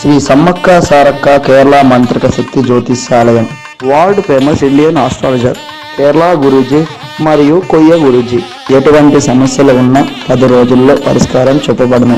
Shri Sammakka Sarakka Kerala Mantrika Shakti Jyotishyalayam, world famous Indian astrologer Kerala Guruji మరియు కొయ్య గురూజీ. ఎటువంటి సమస్యలు ఉన్నా 10 రోజుల్లో పరిష్కారం చూపబడును.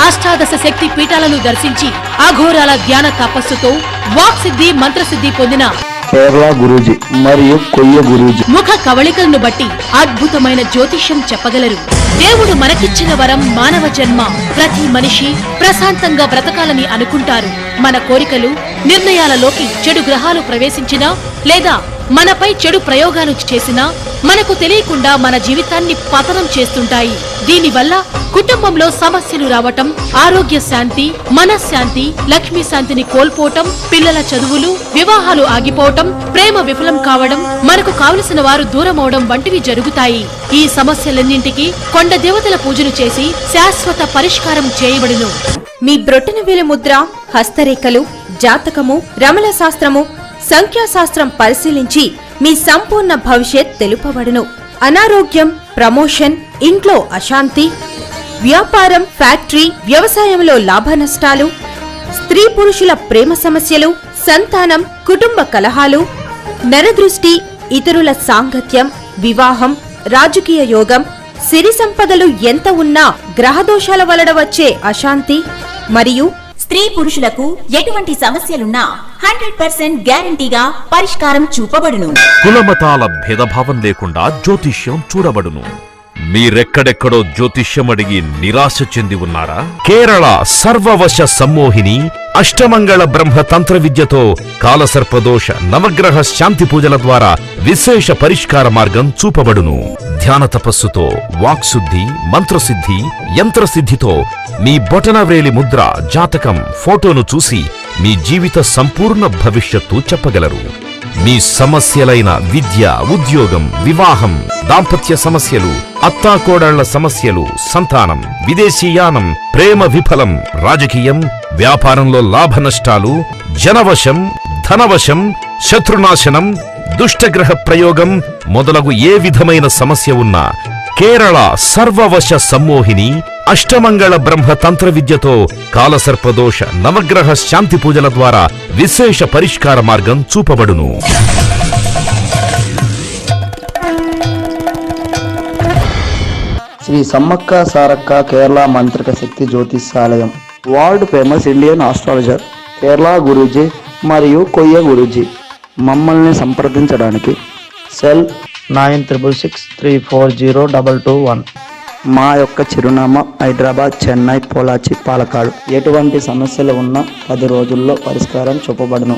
అష్టాదశ శక్తి పీఠాలను దర్శించి అఘోరాల ధ్యాన తపస్సుతో వాక్ సిద్ధి మంత్రసిద్ధి పొందిన కేరళ గురూజీ మరియు కొయ్య గురూజీ ముఖ కవళికలను బట్టి అద్భుతమైన జ్యోతిష్యం చెప్పగలరు. దేవుడు మనకిచ్చిన వరం మానవ జన్మ. ప్రతి మనిషి ప్రశాంతంగా బ్రతకాలని అనుకుంటారు. మన కోరికలు, నిర్ణయాలలోకి చెడు గ్రహాలు ప్రవేశించినా లేదా మనపై చెడు ప్రయోగాలు చేసినా మనకు తెలియకుండా మన జీవితాన్ని పతనం చేస్తుంటాయి. దీనివల్ల కుటుంబంలో సమస్యలు రావటం, ఆరోగ్య శాంతి, మనశ్శాంతి, లక్ష్మీ శాంతిని కోల్పోవటం, పిల్లల చదువులు, వివాహాలు ఆగిపోవటం, ప్రేమ విఫలం కావడం, మనకు కావలసిన వారు దూరం అవడం వంటివి జరుగుతాయి. ఈ సమస్యలన్నింటికీ కొండ దేవతల పూజలు చేసి శాశ్వత పరిష్కారం చేయబడును. మీ బ్రొటన వేలి ముద్ర, హస్తరేఖలు, జాతకము, రమణ శాస్త్రము, సంఖ్యాశాస్త్రం పరిశీలించి మీ సంపూర్ణ భవిష్యత్ తెలుపబడును. అనారోగ్యం, ప్రమోషన్, ఇంట్లో అశాంతి, వ్యాపారం, ఫ్యాక్టరీ, వ్యవసాయంలో లాభ నష్టాలు, స్త్రీ పురుషుల ప్రేమ సమస్యలు, సంతానం, కుటుంబ కలహాలు, నరదృష్టి, ఇతరుల సాంగత్యం, వివాహం, రాజకీయ యోగం, సిరి సంపదలు ఎంత ఉన్నా గ్రహదోషాల వలన వచ్చే అశాంతి మరియు స్త్రీ పురుషులకు ఎటువంటి సమస్యలున్నా 100% గ్యారంటీగా పరిష్కారం చూపబడును. కులమతాల భేదభావం లేకుండా జ్యోతిష్యం చూడబడును. మీరెక్కడెక్కడో జ్యోతిష్యం అడిగి నిరాశ చెంది ఉన్నారా? కేరళ సర్వవశ సమ్మోహిని అష్టమంగళ బ్రహ్మ తంత్ర విద్యతో కాలసర్పదోష నవగ్రహ శాంతి పూజల ద్వారా విశేష పరిష్కార మార్గం చూపబడును. ధ్యాన తపస్సుతో వాక్శుద్ధి, మంత్రసిద్ధి, యంత్రసిద్ధితో మీ బొటనవ్రేలి ముద్ర, జాతకం, ఫోటోను చూసి మీ జీవిత సంపూర్ణ భవిష్యత్తు చెప్పగలరు. మీ సమస్యలైన విద్య, ఉద్యోగం, వివాహం, దాంపత్య సమస్యలు, అత్తాకోడళ్ల సమస్యలు, సంతానం, విదేశీయానం, ప్రేమ విఫలం, రాజకీయం, వ్యాపారంలో లాభ నష్టాలు, జనవశం, ధనవశం, శత్రునాశనం, దుష్టగ్రహ ప్రయోగం మొదలగు ఏ విధమైన సమస్య ఉన్నా కేరళ సర్వవశ సమ్మోహిని అష్టమంగళ బ్రహ్మ తంత్ర విద్యతో కాలసర్పదోష నవగ్రహ శాంతి పూజల ద్వారా విశేష పరిష్కార మార్గం చూపబడును. Shri Sammakka Sarakka Kerala Mantrika Shakti Jyotishyalayam, world famous Indian astrologer Kerala Guruji మరియు కొయ్య గురూజీ. మమ్మల్ని సంప్రదించడానికి సెల్ 9663402221. మా యొక్క చిరునామా హైదరాబాద్, చెన్నై, పొలాచి, పాలకాడు. ఎటువంటి సమస్యలు ఉన్నా 10 రోజుల్లో పరిష్కారం చూపబడును.